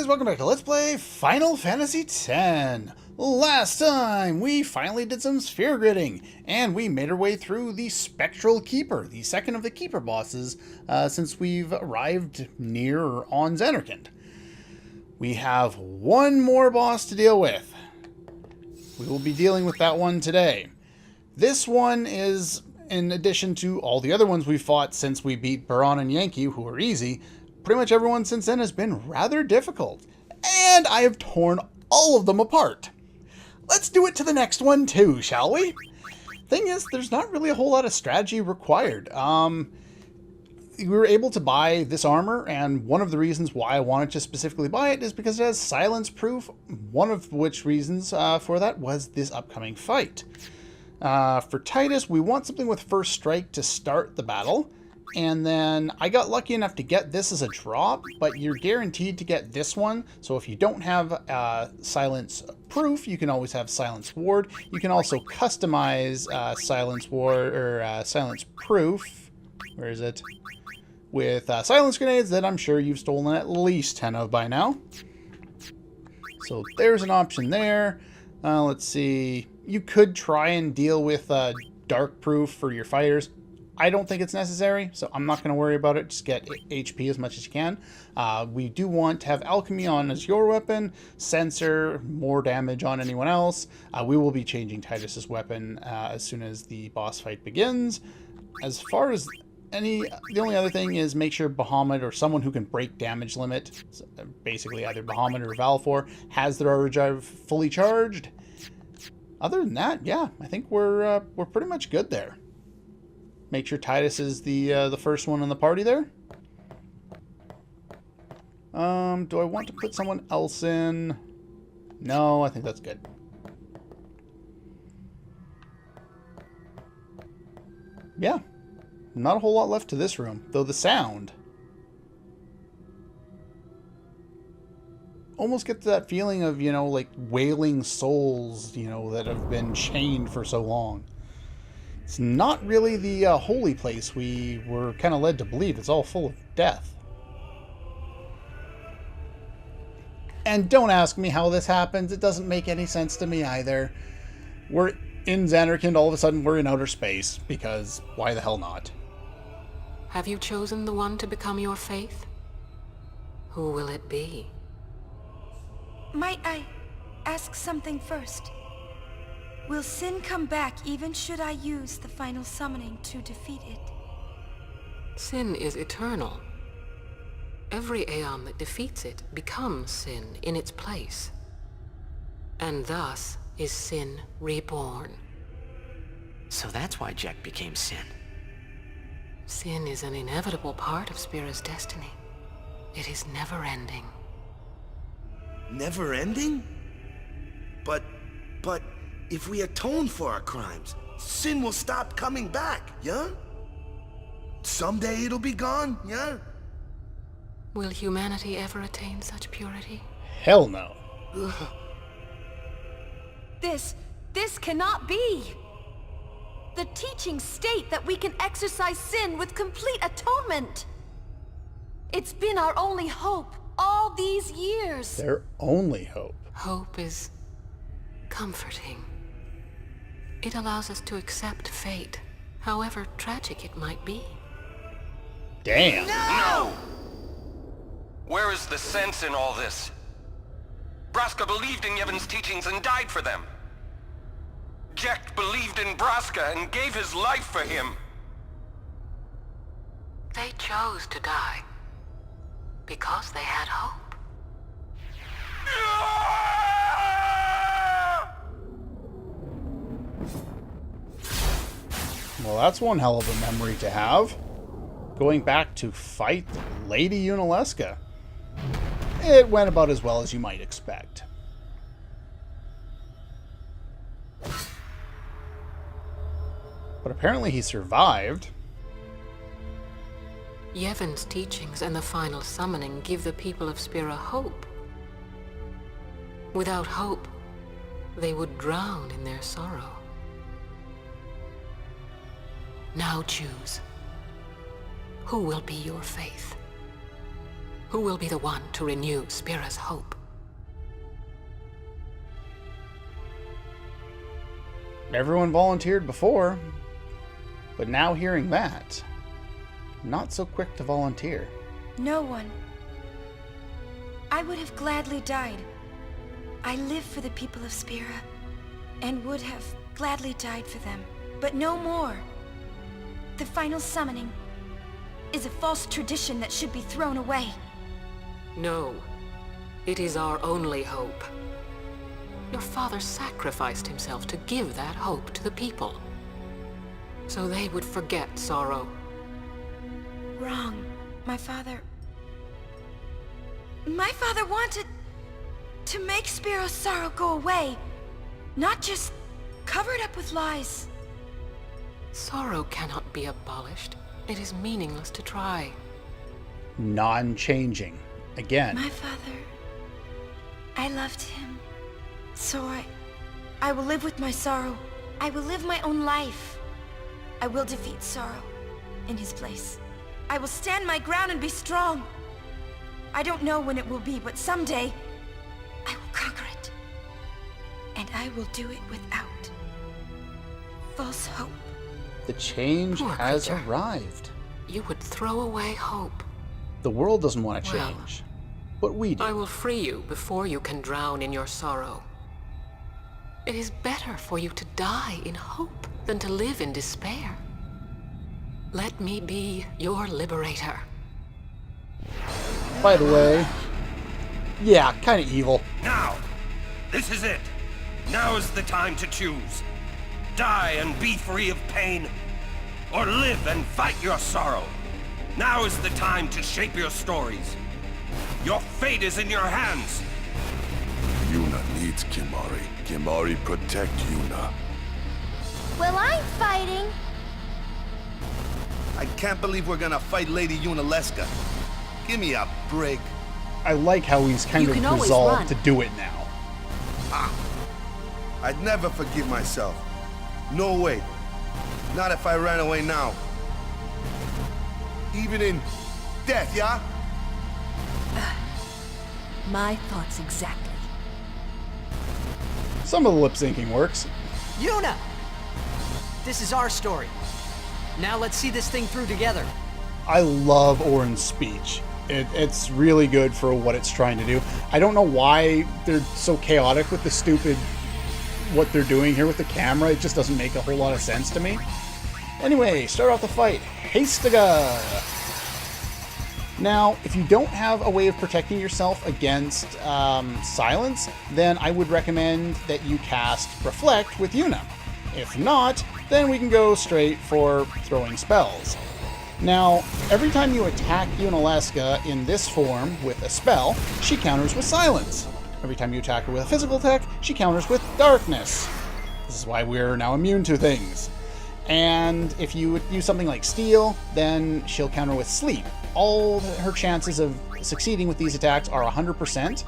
guys, welcome back to Let's Play Final Fantasy X. Last time, we finally did some sphere gridding, and we made our way through the Spectral Keeper, the second of the Keeper bosses, since we've arrived near or on Xanarkand. We have one more boss to deal with. We will be dealing with that one today. This one is, in addition to all the other ones we fought since we beat Auron and Yankee, who were easy, pretty much everyone since then has been rather difficult, and I have torn all of them apart. Let's do it to the next one too, shall we? Thing is, there's not really a whole lot of strategy required. We were able to buy this armor, and one of the reasons why I wanted to specifically buy it is because it has silence proof, one of which reasons for that was this upcoming fight. For Titus, we want something with first strike to start the battle. And then I got lucky enough to get this as a drop, but you're guaranteed to get this one. So if you don't have silence proof, you can always have silence ward. You can also customize silence ward or silence proof. Where is it? With silence grenades that I'm sure you've stolen at least 10 of by now. So there's an option there. Let's see. You could try and deal with dark proof for your fighters. I don't think it's necessary, so I'm not going to worry about it. Just get HP as much as you can. We do want to have Alchemy on as your weapon, Sensor, more damage on anyone else. We will be changing Titus's weapon as soon as the boss fight begins. As far as the only other thing is make sure Bahamut or someone who can break damage limit, so basically either Bahamut or Valfor, has their overdrive fully charged. Other than that, yeah, I think we're pretty much good there. Make sure Titus is the first one in the party there. Do I want to put someone else in? No, I think that's good. Yeah, not a whole lot left to this room, though the sound almost gets that feeling of, you know, like wailing souls, you know, that have been chained for so long. It's not really the holy place we were kind of led to believe. It's all full of death. And don't ask me how this happens. It doesn't make any sense to me either. We're in Xanarkand, all of a sudden we're in outer space, because why the hell not? Have you chosen the one to become your faith? Who will it be? Might I ask something first? Will Sin come back even should I use the final summoning to defeat it? Sin is eternal. Every aeon that defeats it becomes Sin in its place. And thus is Sin reborn. So that's why Jack became Sin. Sin is an inevitable part of Spira's destiny. It is never-ending. Never-ending? But... if we atone for our crimes, Sin will stop coming back, yeah? Someday it'll be gone, yeah? Will humanity ever attain such purity? Hell no. This cannot be! The teachings state that we can exorcise sin with complete atonement! It's been our only hope all these years! Their only hope. Hope is comforting. It allows us to accept fate, however tragic it might be. Damn. No! Where is the sense in all this? Braska believed in Yevon's teachings and died for them. Jack believed in Braska and gave his life for him. They chose to die because they had hope. Well, that's one hell of a memory to have. Going back to fight Lady Yunalesca. It went about as well as you might expect. But apparently he survived. Yevon's teachings and the final summoning give the people of Spira hope. Without hope, they would drown in their sorrow. Now choose. Who will be your faith? Who will be the one to renew Spira's hope? Everyone volunteered before, but now hearing that, not so quick to volunteer. No one. I would have gladly died. I live for the people of Spira, and would have gladly died for them, but no more. The final summoning is a false tradition that should be thrown away. No. It is our only hope. Your father sacrificed himself to give that hope to the people, so they would forget sorrow. Wrong. My father wanted to make Spiro's sorrow go away, not just cover it up with lies. Sorrow cannot be abolished. It is meaningless to try. Non-changing. Again. My father, I loved him. So I will live with my sorrow. I will live my own life. I will defeat sorrow in his place. I will stand my ground and be strong. I don't know when it will be, but someday I will conquer it. And I will do it without false hope. The change Poor has creature. arrived. You would throw away hope. The world doesn't want to Well, change, but we do. I will free you before you can drown in your sorrow. It is better for you to die in hope than to live in despair. Let me be your liberator. By the way, yeah, kind of evil. Now! This is it! Now is the time to choose. Die and be free of pain, or live and fight your sorrow. Now is the time to shape your stories. Your fate is in your hands. Yuna needs Kimahri. Kimahri protect Yuna. Well, I'm fighting. I can't believe we're gonna fight Lady Yunalesca. Give me a break. I like how he's kind You of can always resolved run. to do it now. I'd never forgive myself. No way. Not if I ran away now. Even in death, yeah? My thoughts exactly. Some of the lip syncing works. Yuna! This is our story. Now let's see this thing through together. I love Auron's speech. It's really good for what it's trying to do. I don't know why they're so chaotic with the stupid what they're doing here with the camera. It just doesn't make a whole lot of sense to me. Anyway, start off the fight. Hastiga! Now, if you don't have a way of protecting yourself against silence, then I would recommend that you cast Reflect with Yuna. If not, then we can go straight for throwing spells. Now, every time you attack Yunalesca in this form with a spell, she counters with silence. Every time you attack her with a physical attack, she counters with darkness. This is why we're now immune to things. And if you use something like Steel, then she'll counter with Sleep. All her chances of succeeding with these attacks are 100%.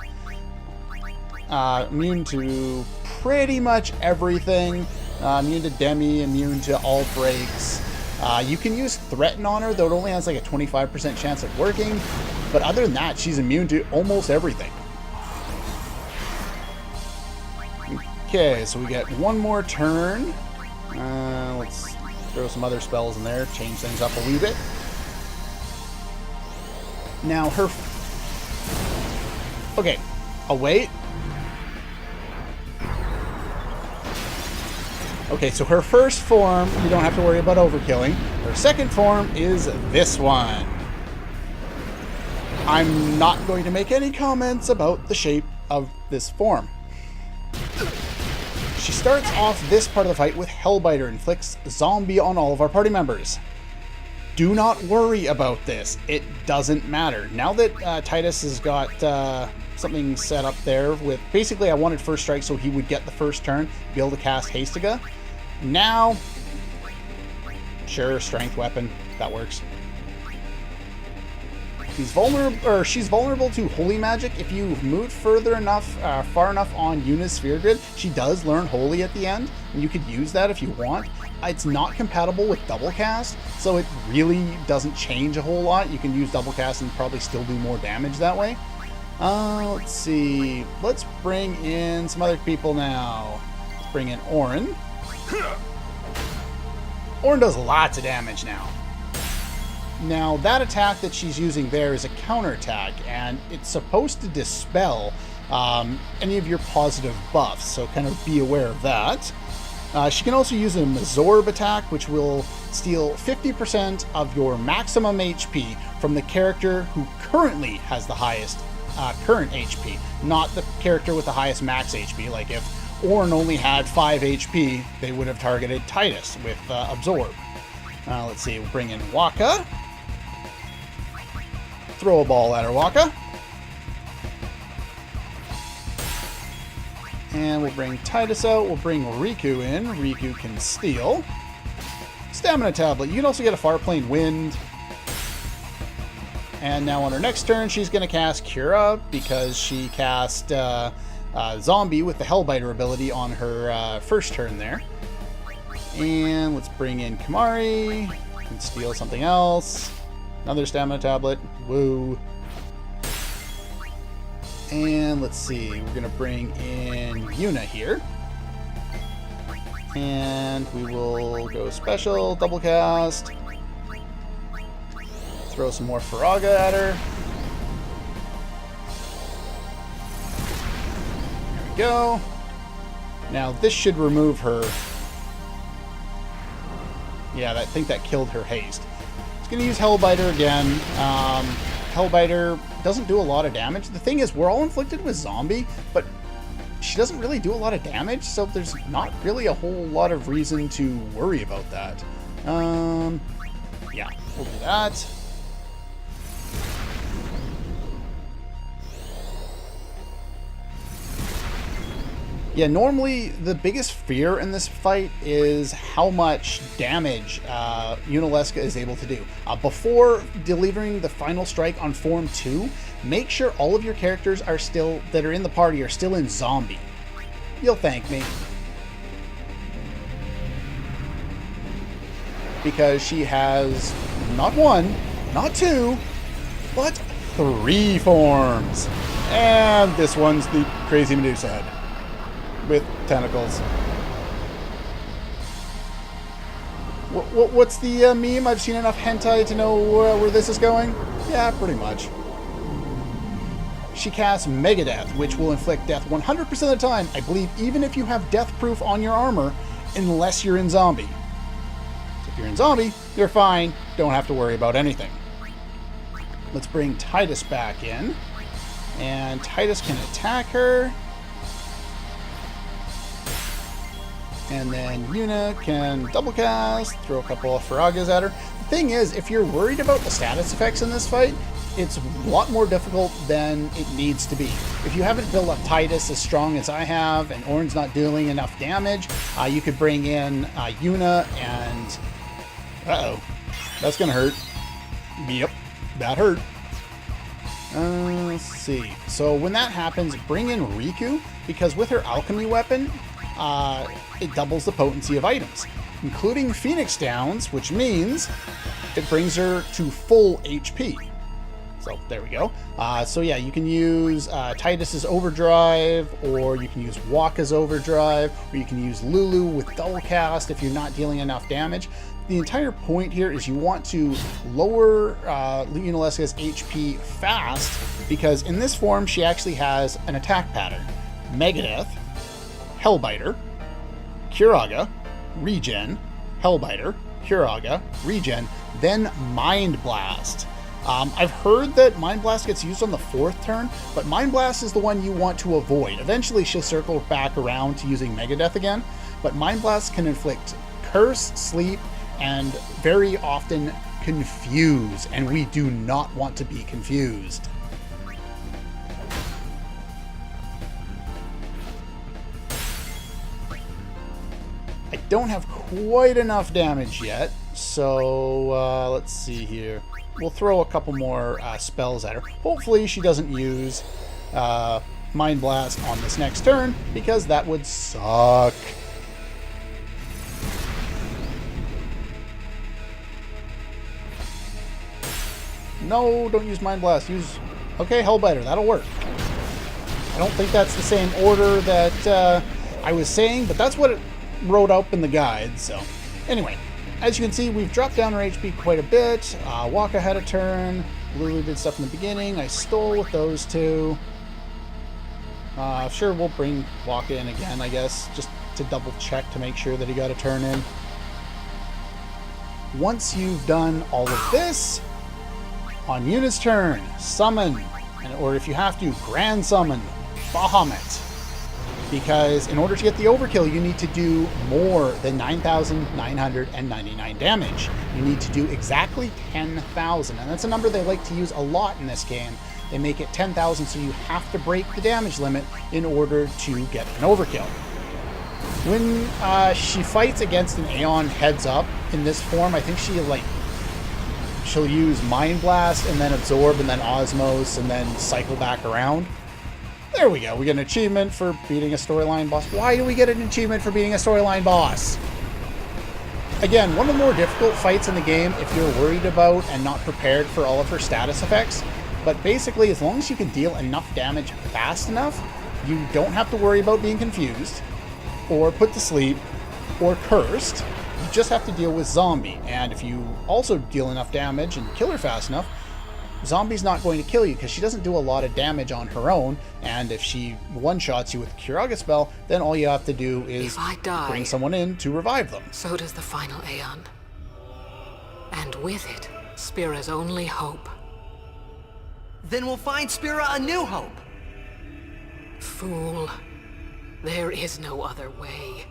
Immune to pretty much everything. Immune to Demi, immune to all breaks. You can use Threaten on her, though it only has like a 25% chance of working. But other than that, she's immune to almost everything. Okay, so we get one more turn. Let's throw some other spells in there, change things up a wee bit. Now her... Okay, I'll wait. Okay, so her first form, you don't have to worry about overkilling. Her second form is this one. I'm not going to make any comments about the shape of this form. She starts off this part of the fight with Hellbiter, inflicts zombie on all of our party members. Do not worry about this. It doesn't matter. Now that Titus has got something set up there with... Basically, I wanted first strike so he would get the first turn, be able to cast Hastiga. Now... Sure, strength weapon. That works. She's vulnerable to holy magic. If you move further enough, far enough on Yuna's sphere grid, she does learn holy at the end, and you could use that if you want. it's not compatible with double cast, so it really doesn't change a whole lot. You can use double cast and probably still do more damage that way. Let's see. Let's bring in some other people now. Let's bring in Auron. Auron does lots of damage now. Now, that attack that she's using there is a counterattack, and it's supposed to dispel any of your positive buffs, so kind of be aware of that. She can also use an absorb attack, which will steal 50% of your maximum HP from the character who currently has the highest current HP, not the character with the highest max HP. Like if Auron only had 5 HP, they would have targeted Titus with absorb. Let's see, we'll bring in Waka. Throw a ball at her, Waka. And we'll bring Titus out. We'll bring Riku in. Riku can steal. Stamina tablet. You can also get a Farplane Wind. And now on her next turn, she's going to cast Cura because she cast Zombie with the Hellbiter ability on her first turn there. And let's bring in Kimahri. Can steal something else. Another stamina tablet. Woo. And let's see, we're going to bring in Yuna here. And we will go special, double cast. Throw some more Faraga at her. There we go. Now this should remove her. Yeah, I think that killed her haste. It's going to use Hellbiter again. Hellbiter doesn't do a lot of damage. The thing is, we're all inflicted with Zombie, but she doesn't really do a lot of damage, so there's not really a whole lot of reason to worry about that. Yeah, we'll do that. Yeah, normally the biggest fear in this fight is how much damage Yunalesca is able to do. Before delivering the final strike on Form 2, make sure all of your characters are still, that are in the party, are still in Zombie. You'll thank me. Because she has not 1, not 2, but 3 forms. And this one's the Crazy Medusa head. With tentacles. What's the meme? I've seen enough hentai to know where this is going? Yeah, pretty much. She casts Mega Death, which will inflict death 100% of the time, I believe, even if you have death proof on your armor, unless you're in Zombie. So if you're in Zombie, you're fine. Don't have to worry about anything. Let's bring Titus back in. And Titus can attack her. And then Yuna can double cast, throw a couple of Faragas at her. The thing is, if you're worried about the status effects in this fight, it's a lot more difficult than it needs to be. If you haven't built up Titus as strong as I have, and Auron's not dealing enough damage, you could bring in Yuna and... Uh-oh. That's gonna hurt. Yep, that hurt. Let's see. So when that happens, bring in Riku, because with her alchemy weapon, it doubles the potency of items, including Phoenix Downs, which means it brings her to full HP. So there we go. So yeah, you can use Titus's Overdrive, or you can use Waka's Overdrive, or you can use Lulu with double cast if you're not dealing enough damage. The entire point here is you want to lower Yunalesca's HP fast, because in this form she actually has an attack pattern. Megadeth, Hellbiter, Curaga, Regen, Hellbiter, Curaga, Regen, then Mind Blast. I've heard that Mind Blast gets used on the 4th turn, but Mind Blast is the one you want to avoid. Eventually she'll circle back around to using Megadeth again, but Mind Blast can inflict Curse, Sleep, and very often Confuse, and we do not want to be confused. I don't have quite enough damage yet, so let's see here. We'll throw a couple more spells at her. Hopefully she doesn't use Mind Blast on this next turn, because that would suck. No, don't use Mind Blast. Use... Okay, Hellbiter. That'll work. I don't think that's the same order that I was saying, but that's what it wrote up in the guide, so... Anyway, as you can see, we've dropped down our HP quite a bit. Waka had a turn. Lulu did stuff in the beginning. I stole with those two. Sure, we'll bring Waka in again, I guess, just to double check to make sure that he got a turn in. Once you've done all of this, on Yuna's turn, summon, or if you have to, grand summon Bahamut. Because in order to get the overkill, you need to do more than 9,999 damage. You need to do exactly 10,000, and that's a number they like to use a lot in this game. They make it 10,000, so you have to break the damage limit in order to get an overkill. When she fights against an Aeon heads up in this form, I think she'll use Mind Blast and then Absorb and then Osmos and then cycle back around. There we go. We get an achievement for beating a storyline boss. Why do we get an achievement for beating a storyline boss? Again, one of the more difficult fights in the game if you're worried about and not prepared for all of her status effects. But basically, as long as you can deal enough damage fast enough, you don't have to worry about being confused, or put to sleep, or cursed. You just have to deal with Zombie. And if you also deal enough damage and kill her fast enough, Zombie's not going to kill you because she doesn't do a lot of damage on her own, and if she one-shots you with a Kiraga spell, then all you have to do is bring someone in to revive them. So does the final Aeon. And with it, Spira's only hope. Then we'll find Spira a new hope. Fool. There is no other way.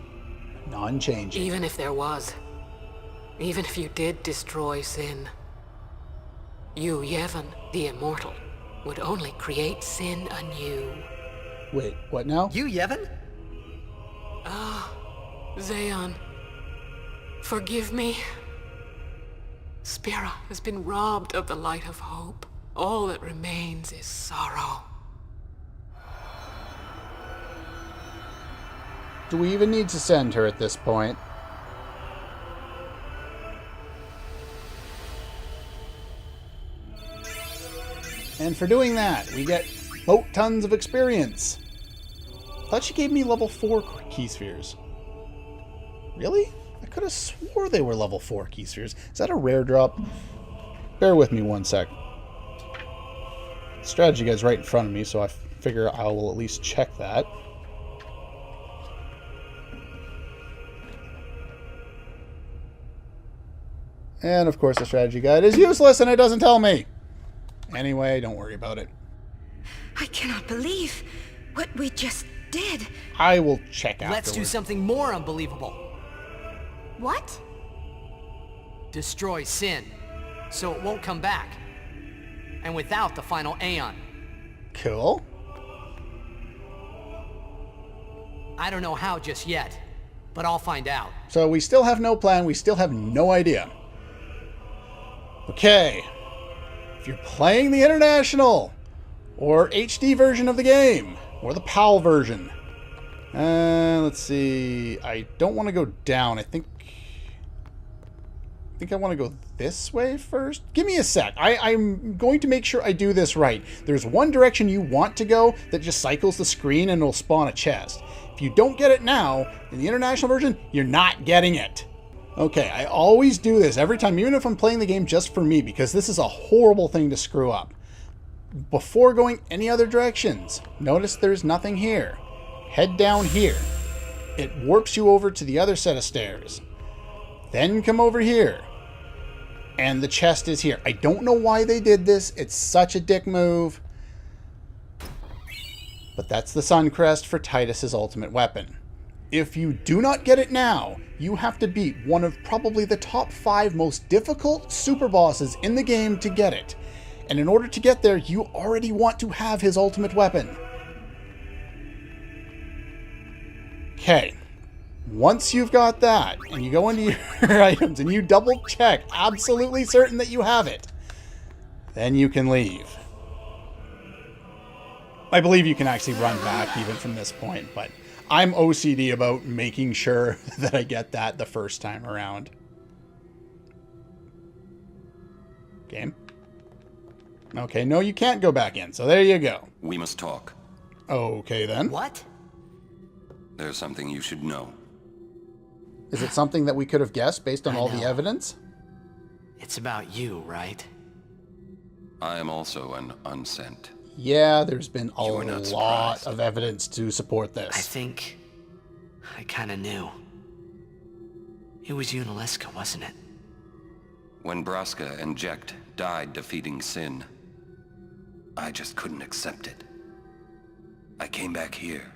Non-changing. Even if there was. Even if you did destroy Sin. You, Yevon, the Immortal, would only create Sin anew. Wait, what now? You, Yevon? Zayon. Forgive me. Spira has been robbed of the light of hope. All that remains is sorrow. Do we even need to send her at this point? And for doing that, we get tons of experience. Thought she gave me level 4 key spheres. Really? I could have swore they were level 4 key spheres. Is that a rare drop? Bear with me one sec. Strategy guide's right in front of me, so I figure I will at least check that. And of course the strategy guide is useless and it doesn't tell me. Anyway, don't worry about it. I cannot believe what we just did. I will check afterwards. Let's do something more unbelievable. What? Destroy Sin, so it won't come back. And without the final Aeon. Cool. I don't know how just yet, but I'll find out. So we still have no plan. We still have no idea. Okay. If you're playing the International or HD version of the game or the PAL version, let's see. I don't want to go down. I think I want to go this way first. Give me a sec. I'm going to make sure I do this right. There's one direction you want to go that just cycles the screen and it'll spawn a chest. If you don't get it now, in the International version, you're not getting it. Okay, I always do this every time, even if I'm playing the game just for me, because this is a horrible thing to screw up. Before going any other directions, notice there's nothing here. Head down here. It warps you over to the other set of stairs. Then come over here. And the chest is here. I don't know why they did this. It's such a dick move. But that's the Sun Crest for Titus's ultimate weapon. If you do not get it now, you have to beat one of probably the top 5 most difficult super bosses in the game to get it. And in order to get there, you already want to have his ultimate weapon. Okay. Once you've got that, and you go into your items and you double check, absolutely certain that you have it, then you can leave. I believe you can actually run back even from this point, but I'm OCD about making sure that I get that the first time around. Game. Okay, no, you can't go back in, so there you go. We must talk. Okay, then. What? There's something you should know. Is it something that we could have guessed based on I all the know. evidence? It's about you, right? I am also an unsent. Yeah, there's been a You were not lot surprised. of evidence to support I this. think I kind of knew. It was Yunalesca, wasn't it? When Braska and Jecht died defeating Sin, I just couldn't accept it. I came back here,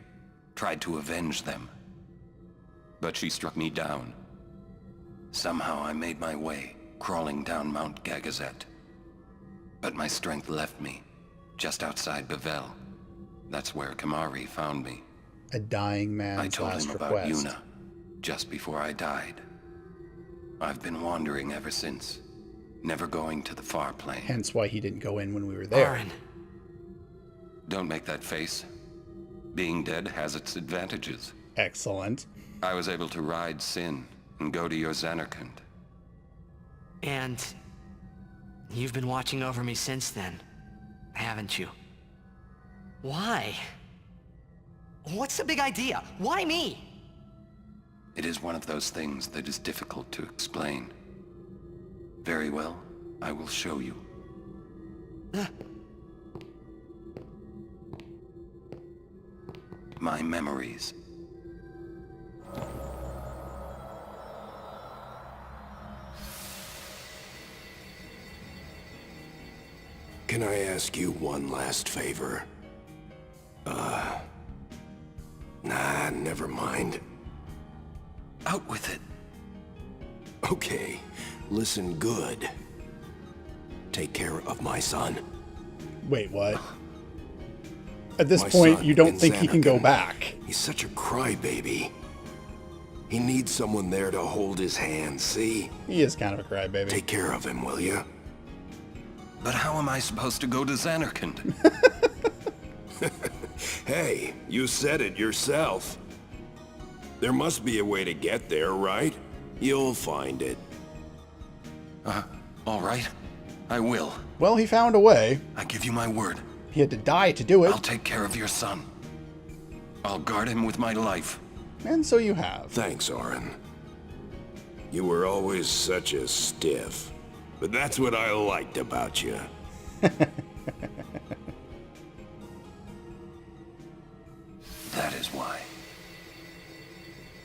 tried to avenge them. But she struck me down. Somehow I made my way, crawling down Mount Gagazet. But my strength left me, just outside Bevel. That's where Kimahri found me. A dying I man's told last him about request. Yuna, just before I died. I've been wandering ever since, never going to the far plane. Hence why he didn't go in when we were there. Auron. Don't make that face. Being dead has its advantages. Excellent. I was able to ride Sin and go to your Xanarkand. And you've been watching over me since then, haven't you? Why? What's the big idea? Why me? It is one of those things that is difficult to explain. Very well, I will show you. My memories. Can I ask you one last favor? Nah, never mind. Out with it. Okay, listen good. Take care of my son. Wait, what? At this My point, son you don't in think he can go Xanarkand. back. He's such a crybaby. He needs someone there to hold his hand, see? He is kind of a crybaby. Take care of him, will you? But how am I supposed to go to Xanarkand? Hey, you said it yourself. There must be a way to get there, right? You'll find it. All right. I will. Well, he found a way. I give you my word. He had to die to do it, I'll take care of your son. I'll guard him with my life. and so you have. Thanks, Auron. You were always such a stiff. But that's what I liked about you. That is why.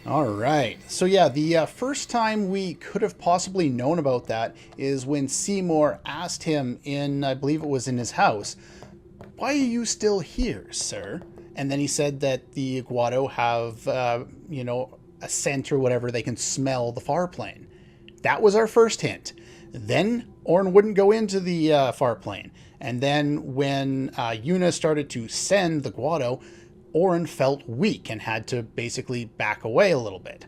All right. So yeah, the first time we could have possibly known about that is when Seymour asked him in, I believe it was in his house, "Why are you still here, sir?" And then he said that the Guado have, a scent or whatever. They can smell the far plane. That was our first hint. Then Auron wouldn't go into the far plane. And then when Yuna started to send the Guado, Auron felt weak and had to basically back away a little bit.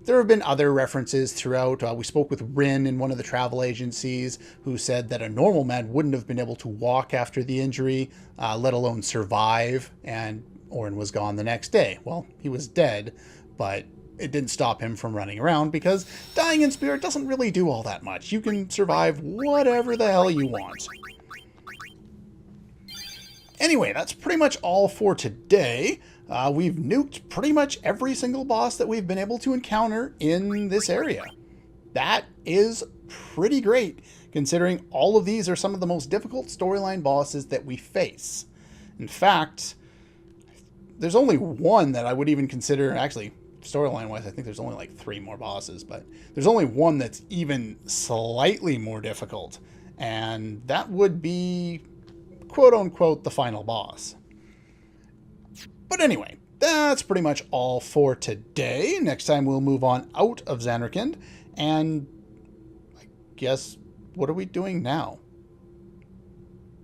There have been other references throughout. We spoke with Rin in one of the travel agencies who said that a normal man wouldn't have been able to walk after the injury, let alone survive, and Auron was gone the next day. Well, he was dead, but it didn't stop him from running around because dying in spirit doesn't really do all that much. You can survive whatever the hell you want. Anyway, that's pretty much all for today. We've nuked pretty much every single boss that we've been able to encounter in this area. That is pretty great, considering all of these are some of the most difficult storyline bosses that we face. In fact, there's only one that I would even consider, actually, storyline-wise, I think there's only like 3 more bosses, but there's only one that's even slightly more difficult, and that would be, quote-unquote, the final boss. But anyway, that's pretty much all for today. Next time we'll move on out of Xanarkand, and I guess, what are we doing now?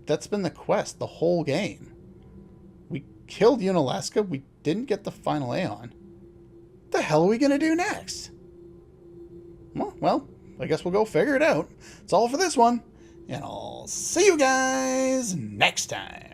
That's been the quest, the whole game. We killed Yunalesca, we didn't get the final aeon. What the hell are we going to do next? Well, I guess we'll go figure it out. It's all for this one, and I'll see you guys next time.